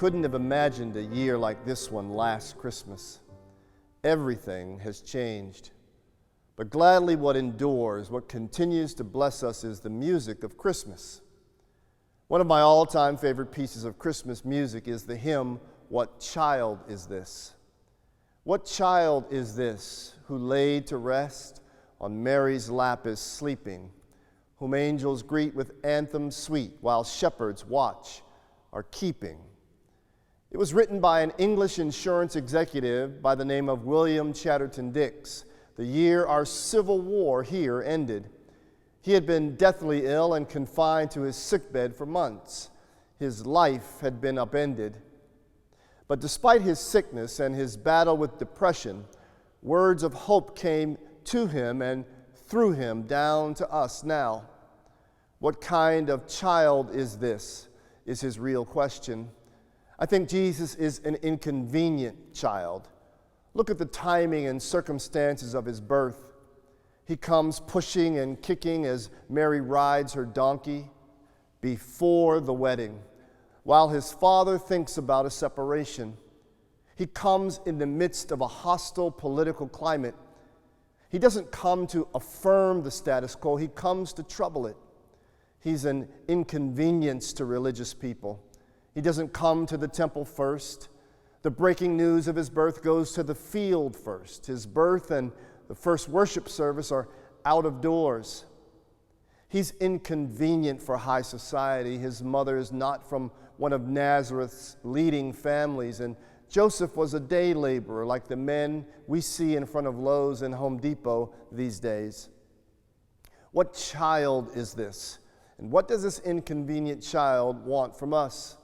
couldn't have imagined a year like this one last Christmas. Everything has changed. But gladly what endures, what continues to bless us is the music of Christmas. One of my all-time favorite pieces of Christmas music is the hymn, "What Child Is This?" What child is this who laid to rest on Mary's lap is sleeping, whom angels greet with anthems sweet, while shepherds watch are keeping? It was written by an English insurance executive by the name of William Chatterton Dix, the year our Civil War here ended. He had been deathly ill and confined to his sickbed for months. His life had been upended. But despite his sickness and his battle with depression, words of hope came to him and through him down to us now. What kind of child is this? Is his real question. I think Jesus is an inconvenient child. Look at the timing and circumstances of his birth. He comes pushing and kicking as Mary rides her donkey before the wedding, while his father thinks about a separation. He comes in the midst of a hostile political climate. He doesn't come to affirm the status quo, he comes to trouble it. He's an inconvenience to religious people. He doesn't come to the temple first. The breaking news of his birth goes to the field first. His birth and the first worship service are out of doors. He's inconvenient for high society. His mother is not from one of Nazareth's leading families, and Joseph was a day laborer like the men we see in front of Lowe's and Home Depot these days. What child is this? And what does this inconvenient child want from us?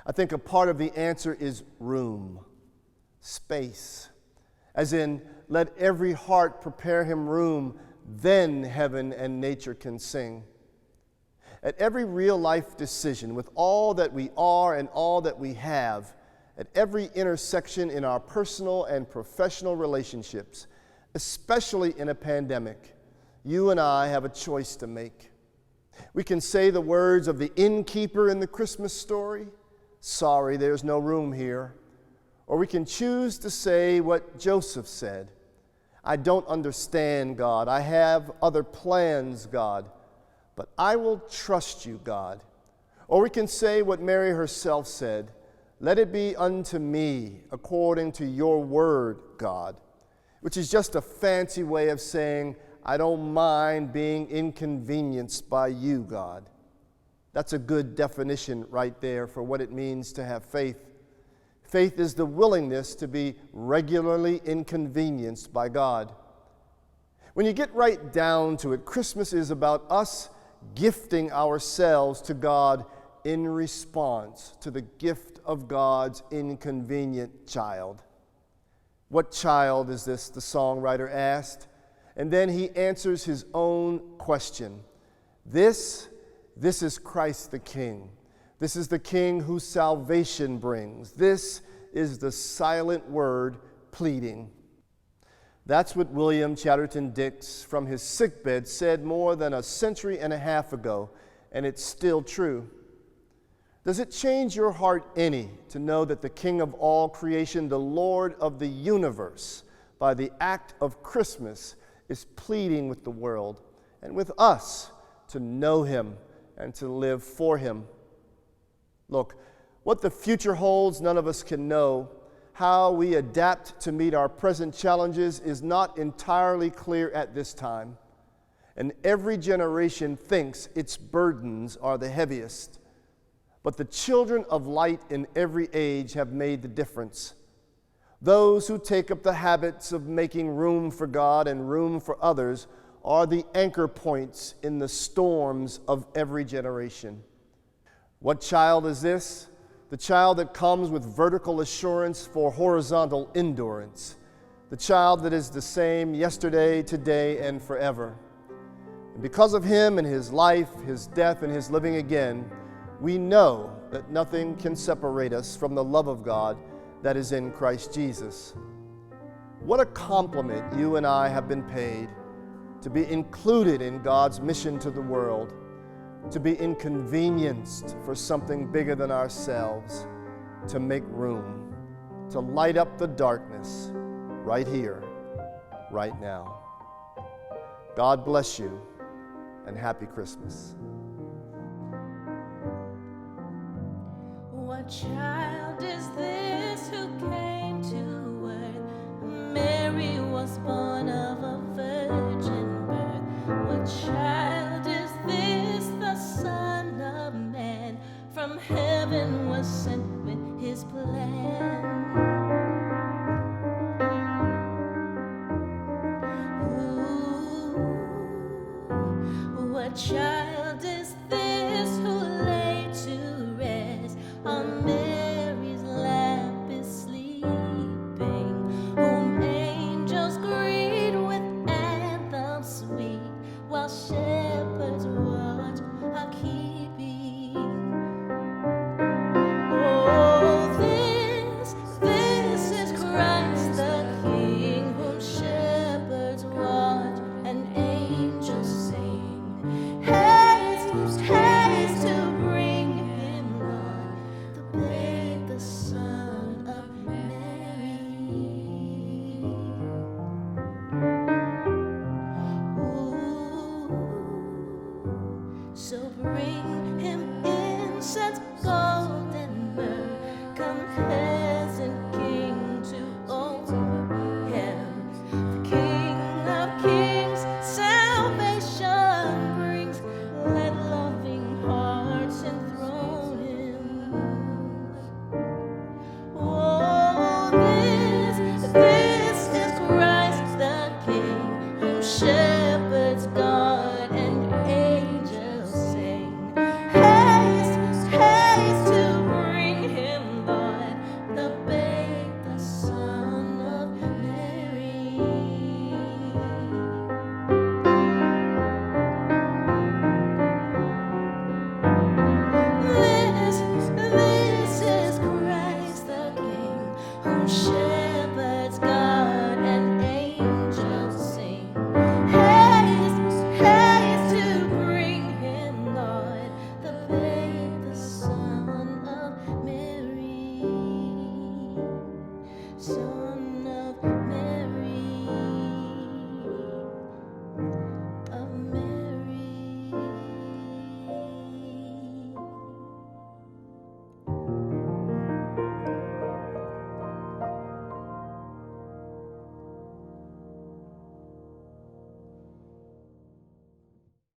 I think a part of the answer is room, space. As in, let every heart prepare him room, then heaven and nature can sing. At every real life decision, with all that we are and all that we have, at every intersection in our personal and professional relationships, especially in a pandemic, you and I have a choice to make. We can say the words of the innkeeper in the Christmas story, "Sorry, there's no room here." Or we can choose to say what Joseph said, "I don't understand, God. I have other plans, God. But I will trust you, God." Or we can say what Mary herself said, "Let it be unto me according to your word, God," which is just a fancy way of saying, "I don't mind being inconvenienced by you, God." That's a good definition right there for what it means to have faith. Faith is the willingness to be regularly inconvenienced by God. When you get right down to it, Christmas is about us gifting ourselves to God in response to the gift of God's inconvenient child. What child is this? The songwriter asked. And then he answers his own question. This is Christ the King. This is the King who salvation brings. This is the silent word pleading. That's what William Chatterton Dix from his sickbed said more than a century and a half ago, and it's still true. Does it change your heart any to know that the King of all creation, the Lord of the universe, by the act of Christmas, is pleading with the world and with us to know him and to live for him? Look, what the future holds, none of us can know. How we adapt to meet our present challenges is not entirely clear at this time. And every generation thinks its burdens are the heaviest. But the children of light in every age have made the difference. Those who take up the habits of making room for God and room for others are the anchor points in the storms of every generation. What child is this? The child that comes with vertical assurance for horizontal endurance. The child that is the same yesterday, today, and forever. And because of him and his life, his death, and his living again, we know that nothing can separate us from the love of God that is in Christ Jesus. What a compliment you and I have been paid to be included in God's mission to the world, to be inconvenienced for something bigger than ourselves. to make room, to light up the darkness right here, right now. God bless you, and happy Christmas. What child is this who came to earth? Mary was born of a virgin birth. What child is this, the Son of Man? From heaven was sent with his plan. Ooh, what child is this who lay to rest on Mary's lap is sleeping, whom angels greet with anthems sweet, while shepherds watch are keeping. Oh, this is Christ the King, whom shepherds watch and angels sing. Haste, haste to bring him, Lord, the babe, the Son of Mary. Ooh, so bring him incense, gold, and myrrh. Come, peasant king, to own him. The King of kings, salvation brings. Let loving hearts enthrone him. Oh, this is Christ the King, whom shepherds guard and angels sing. Haste, haste to bring him, Lord, the babe, the Son of Mary. This is Christ the King, whom shepherds guard and angels sing. Haste, haste to bring him, Lord, the babe, the Son of Mary. Son